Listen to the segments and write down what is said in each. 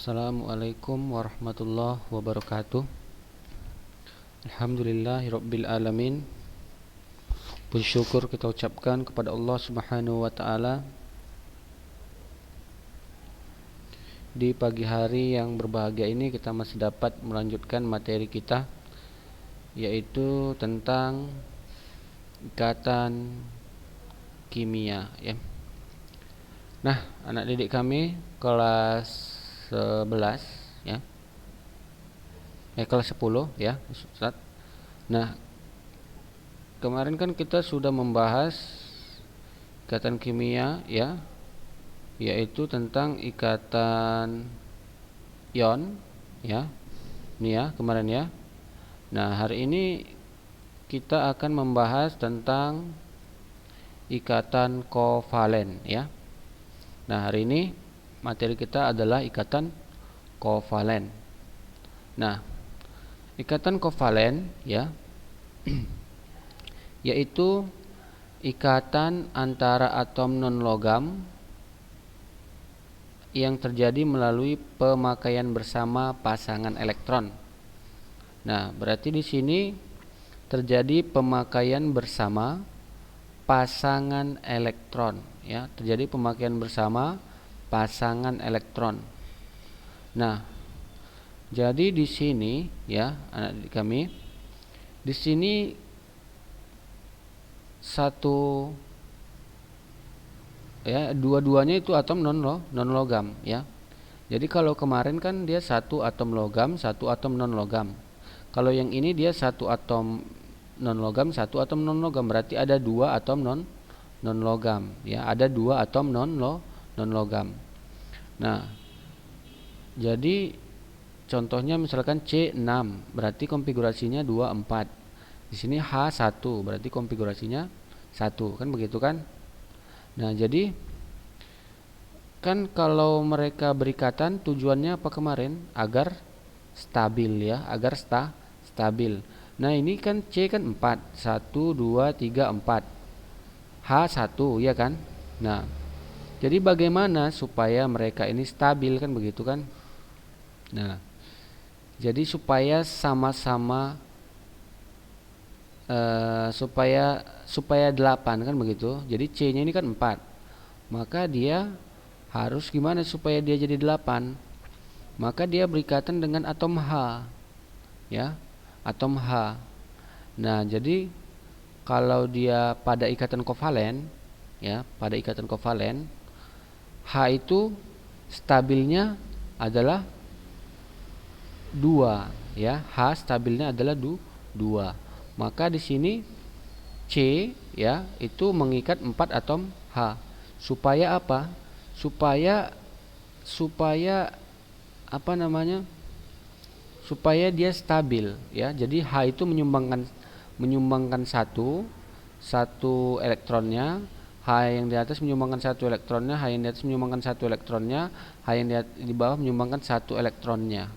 Assalamualaikum warahmatullahi wabarakatuh. Alhamdulillahirabbil alamin. Puji syukur kita ucapkan kepada Allah Subhanahu wa taala di pagi hari yang berbahagia ini kita masih dapat melanjutkan materi kita, yaitu tentang ikatan kimia ya. Nah, anak didik kami kelas 11 ya. Kelas 10 ya, Ustaz. Nah, kemarin kan kita sudah membahas ikatan kimia ya, yaitu tentang ikatan ion ya. Ini ya, kemarin ya. Nah, hari ini kita akan membahas tentang ikatan kovalen ya. Nah, hari ini materi kita adalah ikatan kovalen. Nah, ikatan kovalen ya yaitu ikatan antara atom non-logam yang terjadi melalui pemakaian bersama pasangan elektron. Nah, berarti di sini terjadi pemakaian bersama pasangan elektron ya, terjadi pemakaian bersama pasangan elektron. Nah, jadi di sini ya, anak didik kami, di sini satu ya, dua-duanya itu atom non-logam ya. Jadi kalau kemarin kan dia satu atom logam, satu atom non-logam. Kalau yang ini dia satu atom non-logam, satu atom non-logam, berarti ada dua atom non-logam ya, ada dua atom non-logam. Nah, jadi contohnya misalkan C6 berarti konfigurasinya 24. Di sini H1 berarti konfigurasinya 1, kan begitu kan? Nah, jadi kan kalau mereka berikatan tujuannya apa kemarin? Agar stabil ya, agar stabil. Nah, ini kan C kan 4, 1 2 3 4. H1 ya kan? Nah, jadi bagaimana supaya mereka ini stabil, kan begitu kan? Nah, jadi supaya sama-sama supaya 8 kan begitu. Jadi C-nya ini kan 4. Maka dia harus gimana supaya dia jadi 8? Maka dia berikatan dengan atom H. Ya, atom H. Nah, jadi kalau dia pada ikatan kovalen ya, pada ikatan kovalen H itu stabilnya adalah 2 ya, H stabilnya adalah 2. Maka di sini C ya itu mengikat 4 atom H. Supaya apa? Supaya apa namanya? Supaya dia stabil ya. Jadi H itu menyumbangkan satu elektronnya, H yang di atas menyumbangkan satu elektronnya, H yang di atas menyumbangkan satu elektronnya, H yang di bawah menyumbangkan satu elektronnya.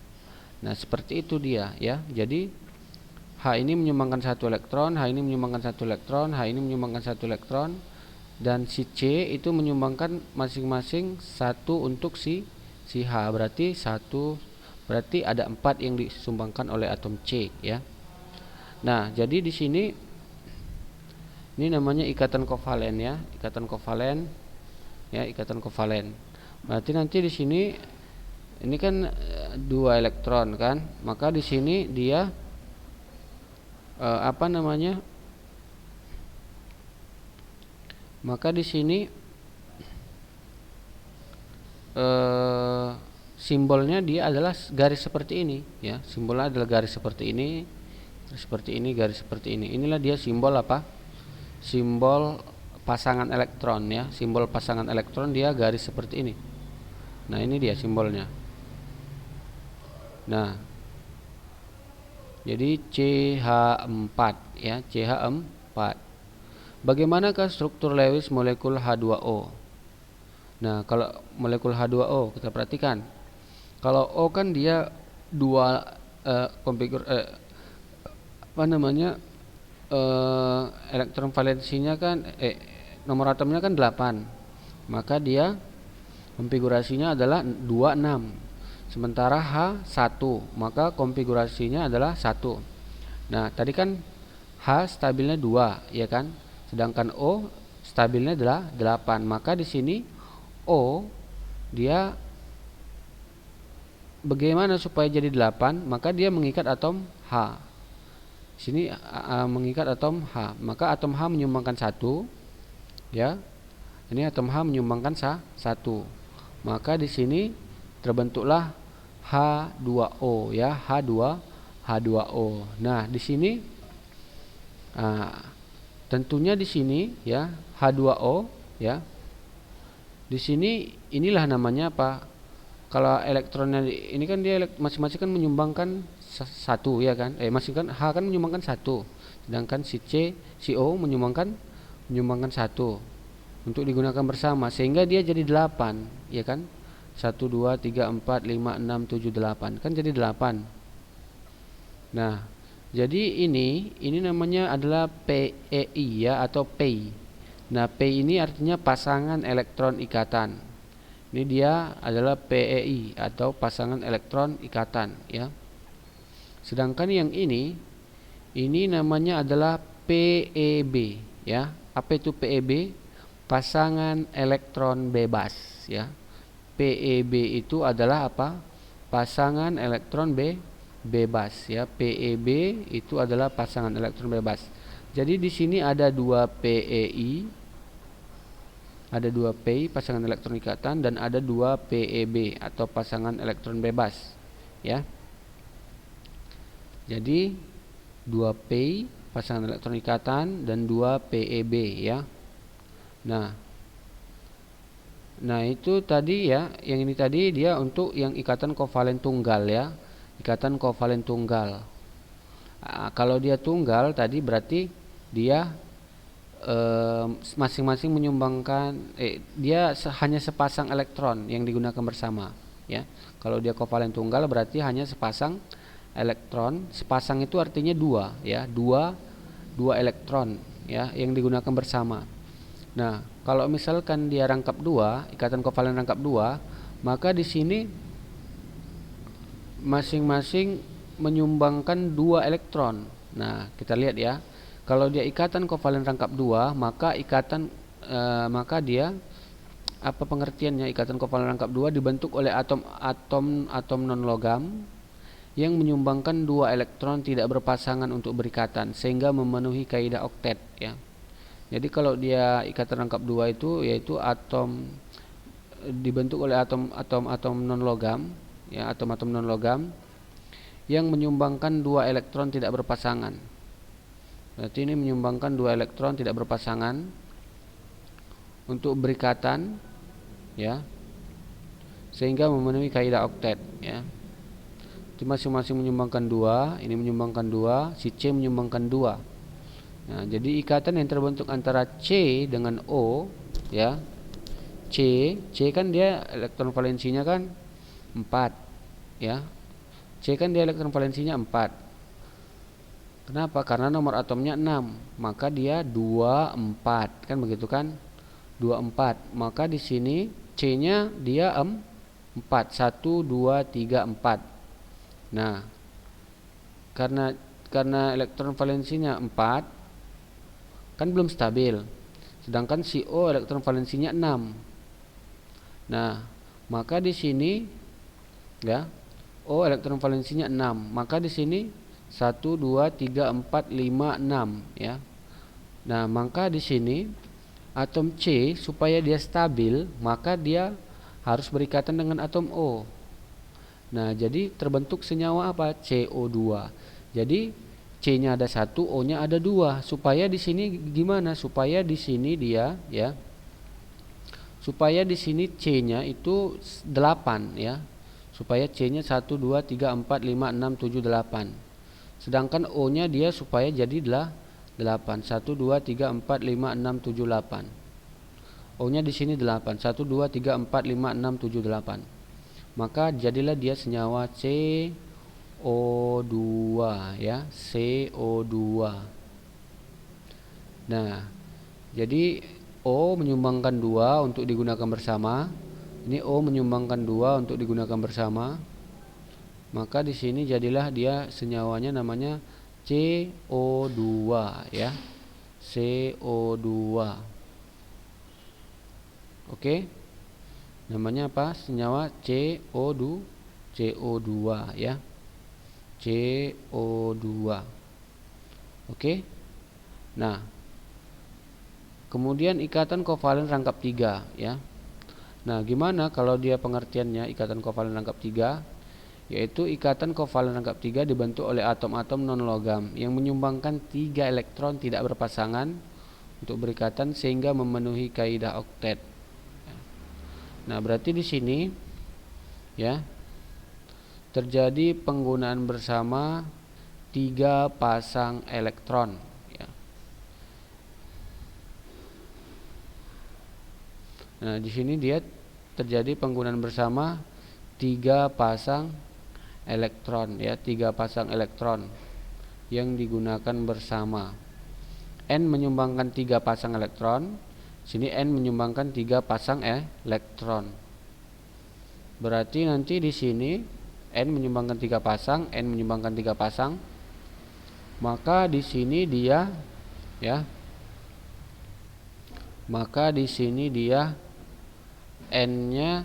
Nah, seperti itu dia ya. Jadi H ini menyumbangkan satu elektron, H ini menyumbangkan satu elektron, H ini menyumbangkan satu elektron, dan si C itu menyumbangkan masing-masing satu untuk si H. Berarti berarti ada 4 yang disumbangkan oleh atom C ya. Nah, jadi di sini ini namanya ikatan kovalen ya, ikatan kovalen ya, ikatan kovalen. Berarti nanti di sini ini kan 2 elektron kan, maka di sini dia apa namanya? Maka di sini simbolnya dia adalah garis seperti ini ya. Simbolnya adalah garis seperti ini, garis seperti ini. Inilah dia simbol apa? Simbol pasangan elektron ya. Simbol pasangan elektron dia garis seperti ini. Nah, ini dia simbolnya. Nah, jadi CH4 ya, CH4. Bagaimanakah struktur Lewis molekul H2O? Nah, kalau molekul H2O kita perhatikan. Kalau O kan dia dua apa namanya? Elektron valensinya kan nomor atomnya kan 8. Maka dia konfigurasinya adalah 26. Sementara H 1, maka konfigurasinya adalah 1. Nah, tadi kan H stabilnya 2, ya kan? Sedangkan O stabilnya adalah 8. Maka di sini O dia bagaimana supaya jadi 8? Maka dia mengikat atom H. Sini mengikat atom H. Maka atom H menyumbangkan 1, ya. Ini atom H menyumbangkan 1. Maka di sini terbentuklah H2O, ya, H2O. Nah, di sini tentunya di sini, ya, H2O, ya. Di sini inilah namanya apa? Kalau elektronnya ini kan dia masing-masing kan menyumbangkan 1, ya kan? Masing kan H kan menyumbangkan 1. Sedangkan si O menyumbangkan 1 untuk digunakan bersama, sehingga dia jadi 8, ya kan? 1 2 3 4 5 6 7 8 kan jadi 8. Nah, jadi ini namanya adalah PEI, ya, atau PEI. Nah, PEI ini artinya pasangan elektron ikatan. Ini dia adalah PEI atau pasangan elektron ikatan, ya. Sedangkan yang ini namanya adalah PEB, ya. Apa itu PEB? Pasangan elektron bebas, ya. PEB itu adalah apa? Pasangan elektron bebas, ya. PEB itu adalah pasangan elektron bebas. Jadi di sini ada 2 PEI, ada 2 PEI pasangan elektron ikatan, dan ada 2 PEB atau pasangan elektron bebas, ya. Jadi 2 PEI pasangan elektron ikatan dan 2 PEB, ya. Nah, itu tadi, ya, yang ini tadi dia untuk yang ikatan kovalen tunggal, ya. Ikatan kovalen tunggal. Kalau dia tunggal tadi berarti dia masing-masing menyumbangkan dia hanya sepasang elektron yang digunakan bersama, ya. Kalau dia kovalen tunggal berarti hanya sepasang elektron. Sepasang itu artinya 2, ya. Dua elektron, ya, yang digunakan bersama. Nah, kalau misalkan dia rangkap 2, ikatan kovalen rangkap 2, maka di sini masing-masing menyumbangkan 2 elektron. Nah, kita lihat, ya. Kalau dia ikatan kovalen rangkap 2, maka maka dia apa pengertiannya? Ikatan kovalen rangkap 2 dibentuk oleh atom non logam yang menyumbangkan 2 elektron tidak berpasangan untuk berikatan sehingga memenuhi kaidah oktet, ya. Jadi kalau dia ikatan rangkap 2 itu yaitu dibentuk oleh atom non logam, ya, atom-atom non logam yang menyumbangkan 2 elektron tidak berpasangan. Berarti ini menyumbangkan 2 elektron tidak berpasangan untuk berikatan, ya, sehingga memenuhi kaidah oktet, ya. Itu masing-masing menyumbangkan 2, ini menyumbangkan 2, si C menyumbangkan 2. Nah, jadi ikatan yang terbentuk antara C dengan O, ya. C kan dia elektron valensinya kan 4, ya. C kan dia elektron valensinya 4. Kenapa? Karena nomor atomnya 6, maka dia 24, kan begitu kan? 24. Maka di sini C-nya dia 4, 1 2 3 4. Nah, karena elektron valensinya 4 kan belum stabil. Sedangkan si O elektron valensinya 6. Nah, maka di sini, ya, O elektron valensinya 6. Maka di sini 1 2 3 4 5 6, ya. Nah, maka di sini atom C supaya dia stabil, maka dia harus berikatan dengan atom O. Nah, jadi terbentuk senyawa apa? CO2. Jadi C-nya ada 1, O-nya ada 2. Supaya di sini gimana? Supaya di sini dia, ya. Supaya di sini C-nya itu 8, ya. Supaya C-nya 1 2 3 4 5 6 7 8. Sedangkan O-nya dia supaya jadi 8. 1 2 3 4 5 6 7 8. O-nya di sini 8. 1 2 3 4 5 6 7 8. Maka jadilah dia senyawa CO2, ya, CO2. Nah, jadi O menyumbangkan 2 untuk digunakan bersama. Ini O menyumbangkan 2 untuk digunakan bersama. maka di sini jadilah dia senyawanya namanya CO2 ya. CO2. Oke. Namanya apa? Senyawa CO2 ya. CO2. Oke. Nah, kemudian ikatan kovalen rangkap 3 ya. Nah, gimana kalau dia pengertiannya ikatan kovalen rangkap 3? Yaitu ikatan kovalen rangkap 3 dibentuk oleh atom-atom non-logam yang menyumbangkan 3 elektron tidak berpasangan untuk berikatan sehingga memenuhi kaidah oktet. Nah, berarti di sini ya terjadi penggunaan bersama 3 pasang elektron ya. Nah, di sini dia terjadi penggunaan bersama 3 pasang elektron ya, 3 pasang elektron yang digunakan bersama. N menyumbangkan 3 pasang elektron, sini N menyumbangkan 3 pasang elektron. Berarti nanti di sini N menyumbangkan 3 pasang, N menyumbangkan 3 pasang. Maka di sini dia ya. Maka di sini dia N-nya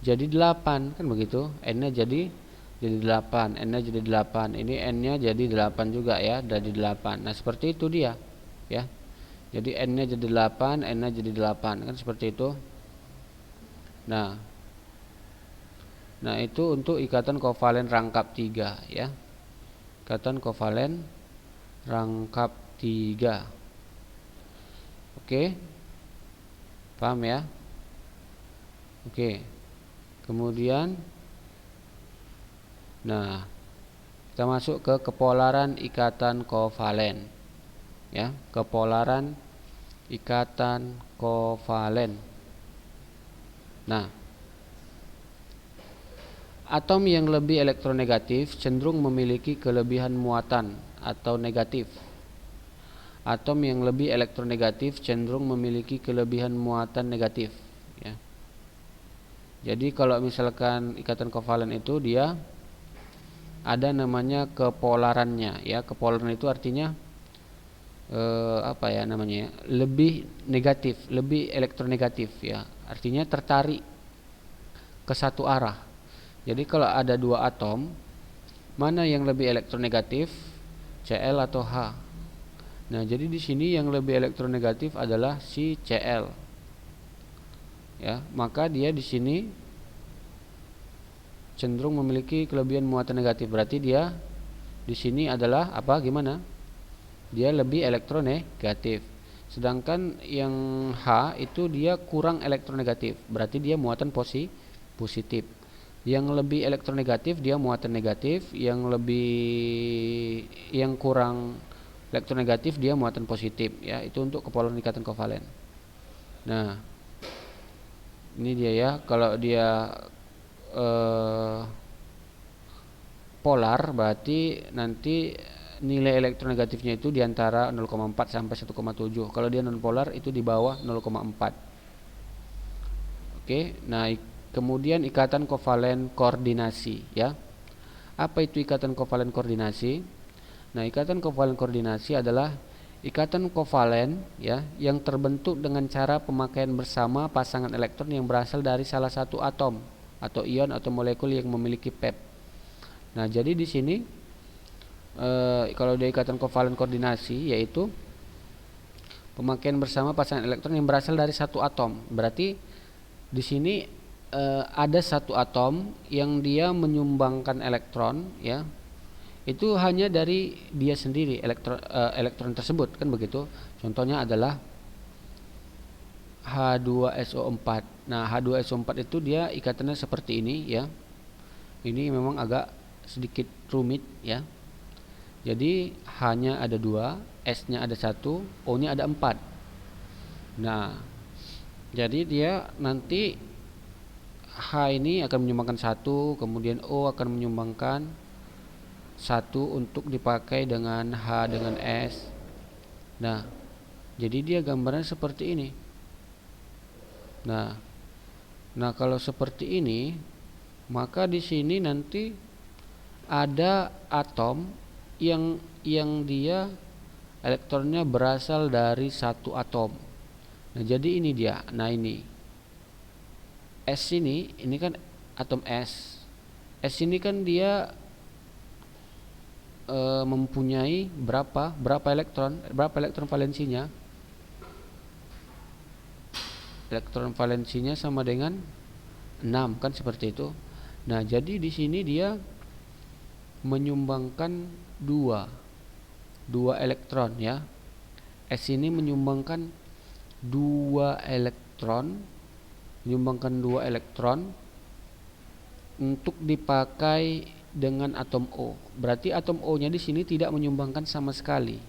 jadi 8 kan begitu. N-nya jadi 8, N-nya jadi 8. Ini N-nya jadi 8 juga ya, dari 8. Nah, seperti itu dia ya. Jadi N-nya jadi 8, N-nya jadi 8 kan seperti itu. Nah, itu untuk ikatan kovalen rangkap 3 ya. Ikatan kovalen rangkap 3. Oke. Paham ya? Oke. Kemudian nah, kita masuk ke kepolaran ikatan kovalen ya, kepolaran ikatan kovalen. Nah, atom yang lebih elektronegatif cenderung memiliki kelebihan muatan atau negatif. Atom yang lebih elektronegatif cenderung memiliki kelebihan muatan negatif ya. Jadi kalau misalkan ikatan kovalen itu dia ada namanya kepolarannya ya. Kepolaran itu artinya apa ya namanya ya? Lebih negatif, lebih elektronegatif ya. Artinya tertarik ke satu arah. Jadi kalau ada 2 atom, mana yang lebih elektronegatif? Cl atau H? Nah, jadi di sini yang lebih elektronegatif adalah si Cl. Ya, maka dia di sini cenderung memiliki kelebihan muatan negatif. Berarti dia di sini adalah apa? Gimana? Dia lebih elektronegatif. Sedangkan yang H itu dia kurang elektronegatif. Berarti dia muatan positif. Yang lebih elektronegatif dia muatan negatif, yang kurang elektronegatif dia muatan positif ya. Itu untuk kepolaran ikatan kovalen. Nah, ini dia ya. Kalau dia polar berarti nanti nilai elektronegatifnya itu di antara 0,4 sampai 1,7. Kalau dia non polar itu di bawah 0,4. Oke, nah kemudian ikatan kovalen koordinasi ya. Apa itu ikatan kovalen koordinasi? Nah, ikatan kovalen koordinasi adalah ikatan kovalen ya yang terbentuk dengan cara pemakaian bersama pasangan elektron yang berasal dari salah satu atom atau ion atau molekul yang memiliki pep. Nah, jadi di sini kalau dia ikatan kovalen koordinasi yaitu pemakaian bersama pasangan elektron yang berasal dari satu atom. Berarti di sini ada satu atom yang dia menyumbangkan elektron ya. Itu hanya dari dia sendiri elektron tersebut kan begitu. Contohnya adalah H2SO4. Nah, H2SO4 itu dia ikatannya seperti ini ya. Ini memang agak sedikit rumit ya. Jadi H-nya ada 2, S-nya ada 1, O-nya ada 4. Nah, jadi dia nanti H ini akan menyumbangkan 1, kemudian O akan menyumbangkan 1 untuk dipakai dengan H dengan S. Nah, jadi dia gambarnya seperti ini. Nah, kalau seperti ini, maka di sini nanti ada atom yang dia elektronnya berasal dari satu atom. Nah, jadi ini dia. Nah, ini S ini kan atom S. S ini kan dia mempunyai berapa elektron valensinya? Elektron valensinya sama dengan 6 kan, seperti itu. Nah, jadi di sini dia menyumbangkan dua elektron ya. S ini menyumbangkan dua elektron untuk dipakai dengan atom O. Berarti atom O-nya di sini tidak menyumbangkan sama sekali.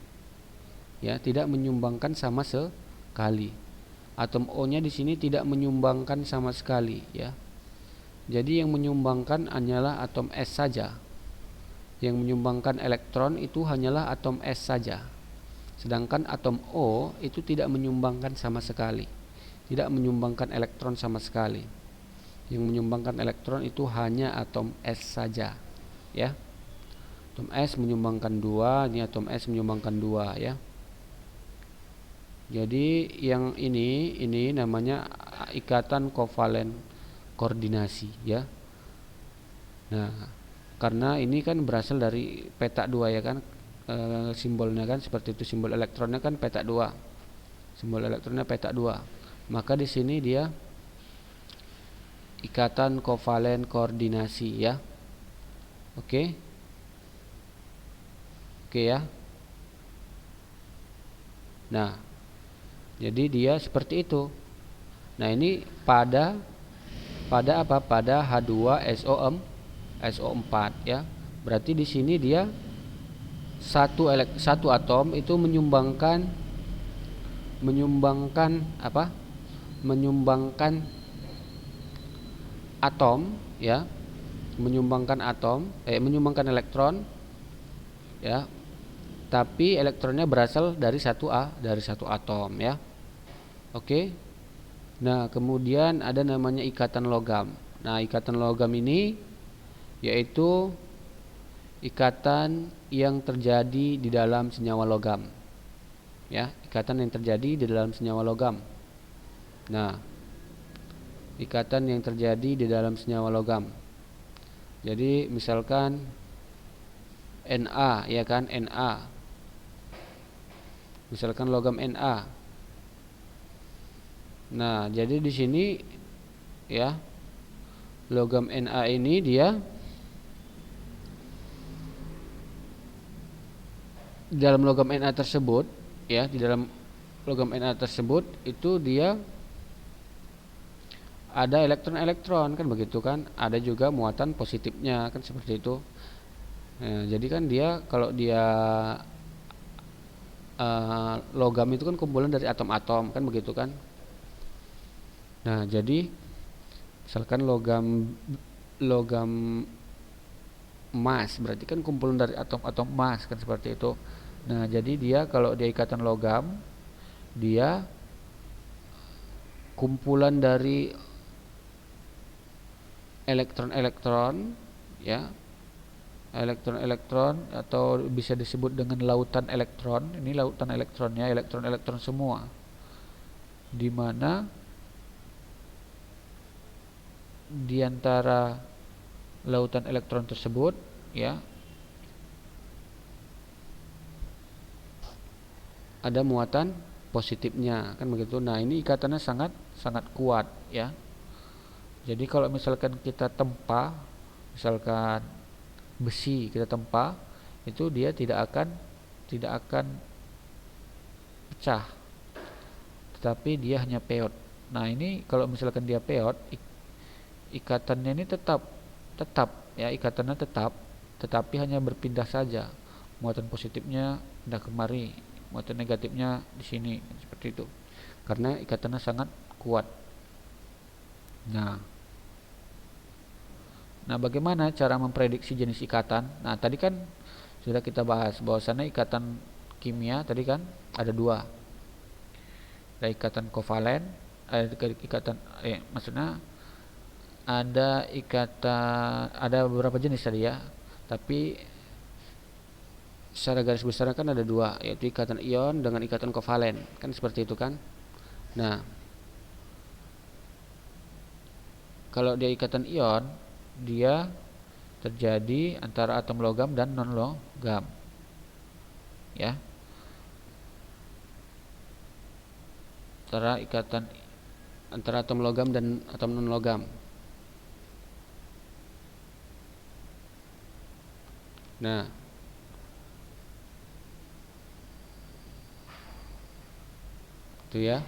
Ya, tidak menyumbangkan sama sekali. Atom O-nya di sini tidak menyumbangkan sama sekali ya. Jadi yang menyumbangkan hanyalah atom S saja. Yang menyumbangkan elektron itu hanyalah atom S saja. Sedangkan atom O itu tidak menyumbangkan sama sekali. Tidak menyumbangkan elektron sama sekali. Yang menyumbangkan elektron itu hanya atom S saja. Ya. Atom S menyumbangkan 2, ini atom S menyumbangkan 2 ya. Jadi yang ini namanya ikatan kovalen koordinasi ya. Nah, karena ini kan berasal dari peta 2 ya kan, simbolnya kan seperti itu, simbol elektronnya kan peta 2. Simbol elektronnya peta 2. Maka di sini dia ikatan kovalen koordinasi ya. Oke. Oke ya. Nah, jadi dia seperti itu. Nah, ini pada apa? Pada H2SO4 ya. Berarti di sini dia satu atom itu menyumbangkan apa? Menyumbangkan atom ya. Menyumbangkan elektron ya. Tapi elektronnya berasal dari satu atom ya. Oke. Nah, kemudian ada namanya ikatan logam. Nah, ikatan logam ini yaitu ikatan yang terjadi di dalam senyawa logam. Ya, ikatan yang terjadi di dalam senyawa logam. Nah, ikatan yang terjadi di dalam senyawa logam. Jadi misalkan Na ya kan, Na. Misalkan logam Na. Nah, jadi di sini ya, logam Na ini dia di dalam logam Na tersebut ya, di dalam logam Na tersebut itu dia ada elektron-elektron kan, begitu kan, ada juga muatan positifnya kan, seperti itu. Nah, jadi kan dia kalau dia logam itu kan kumpulan dari atom-atom kan, begitu kan. Nah, jadi misalkan logam emas berarti kan kumpulan dari atom-atom emas kan, seperti itu. Nah, jadi dia kalau dia ikatan logam, dia kumpulan dari elektron-elektron ya. Elektron-elektron atau bisa disebut dengan lautan elektron. Ini lautan elektronnya, elektron-elektron semua. Di mana di antara lautan elektron tersebut ya ada muatan positifnya kan, begitu. Nah, ini ikatannya sangat kuat ya. Jadi kalau misalkan kita tempa, misalkan besi kita tempa, itu dia tidak akan pecah, tetapi dia hanya peot. Nah, ini kalau misalkan dia peot, ikatannya ini tetap ya, ikatannya tetap, tetapi hanya berpindah saja. Muatan positifnya pindah kemari, muatan negatifnya di sini, seperti itu. Karena ikatannya sangat kuat. Nah, bagaimana cara memprediksi jenis ikatan? Nah, tadi kan sudah kita bahas bahwasannya ikatan kimia tadi kan ada 2. Ada ikatan kovalen, maksudnya ada beberapa jenis tadi ya. Tapi secara garis besar kan ada dua, yaitu ikatan ion dengan ikatan kovalen, kan seperti itu kan. Nah, kalau dia ikatan ion, dia terjadi antara atom logam dan non logam, ya. Antara atom logam dan atom non logam. Nah, itu ya.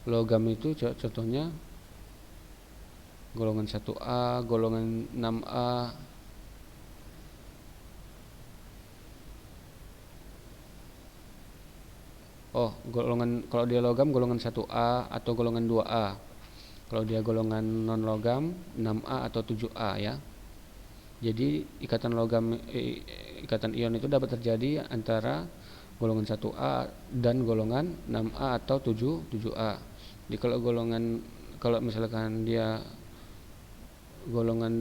Logam itu contohnya golongan 1A, golongan 6A. Oh, kalau dia logam golongan 1A atau golongan 2A. Kalau dia golongan non logam 6A atau 7A ya. Jadi ikatan ion itu dapat terjadi antara golongan 1A dan golongan 6A atau 7A. Jadi kalau misalkan dia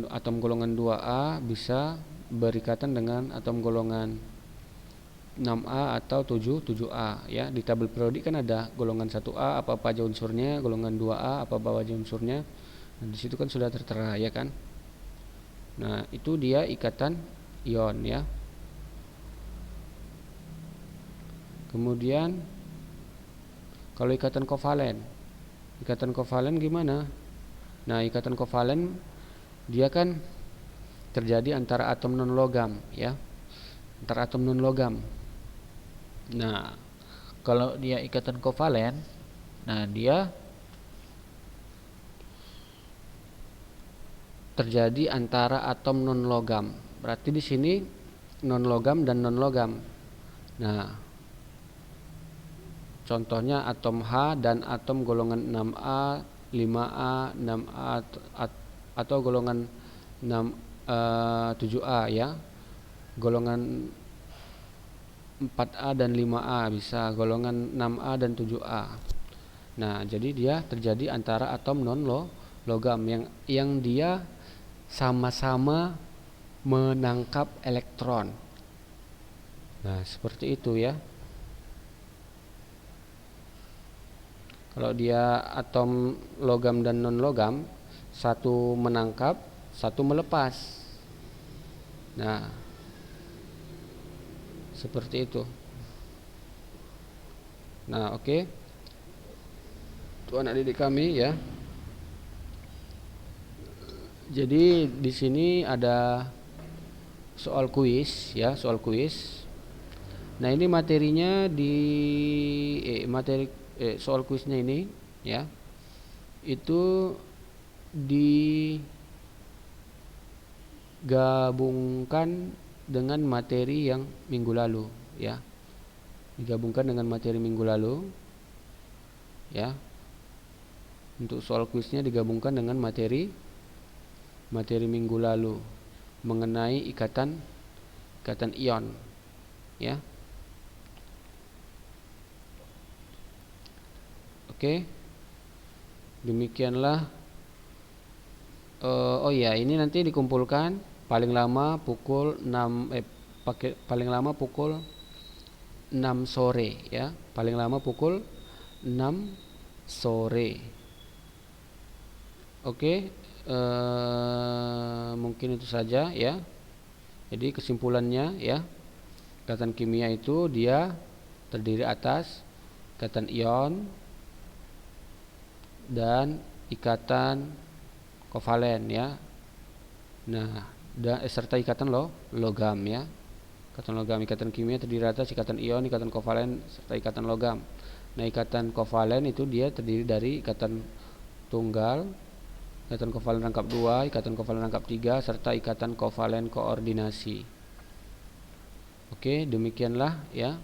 atom golongan 2A bisa berikatan dengan atom golongan 6A atau 7A ya. Di tabel periodik kan ada golongan 1A apa aja unsurnya, golongan 2A apa aja unsurnya. Nah, di situ kan sudah tertera ya kan. Nah, itu dia ikatan ion ya. Kemudian kalau ikatan kovalen gimana? Nah, ikatan kovalen dia kan terjadi antara atom non logam ya. Antara atom non logam. Nah, kalau dia ikatan kovalen, nah dia terjadi antara atom non logam. Berarti di sini non logam dan non logam. Nah, contohnya atom H dan atom golongan 6A, 5A, 6A atau golongan 7A ya. Golongan 4A dan 5A bisa, golongan 6A dan 7A. Nah, jadi dia terjadi antara atom non logam yang dia sama-sama menangkap elektron. Nah, seperti itu ya. Kalau dia atom logam dan non logam, satu menangkap, satu melepas. Nah, seperti itu. Nah, oke. Itu anak didik kami ya. Jadi di sini ada soal kuis ya, soal kuis. Nah, ini materinya soal kuisnya ini ya. Itu digabungkan dengan materi yang minggu lalu ya. Digabungkan dengan materi minggu lalu ya. Untuk soal kuisnya digabungkan dengan materi minggu lalu mengenai ikatan ion ya. Oke. Demikianlah. Oh ya, ini nanti dikumpulkan paling lama pukul 6 sore ya. Paling lama pukul 6 sore. Oke, mungkin itu saja ya. Jadi kesimpulannya ya, ikatan kimia itu dia terdiri atas ikatan ion dan ikatan kovalen ya. Nah, serta ikatan logam ya. Ikatan kimia terdiri atas ikatan ion, ikatan kovalen serta ikatan logam. Nah, ikatan kovalen itu dia terdiri dari ikatan tunggal, ikatan kovalen rangkap 2, ikatan kovalen rangkap 3 serta ikatan kovalen koordinasi. Oke, demikianlah ya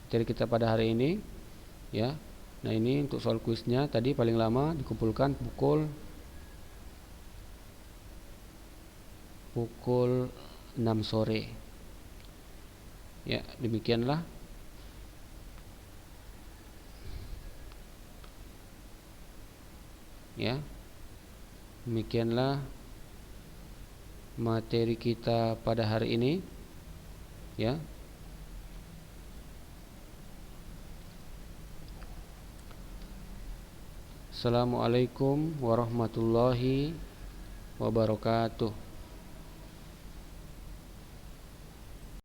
materi kita pada hari ini ya. Nah, ini untuk soal kuisnya tadi paling lama dikumpulkan pukul 6 sore. Ya, demikianlah. Ya. Demikianlah materi kita pada hari ini, ya. Assalamualaikum warahmatullahi wabarakatuh.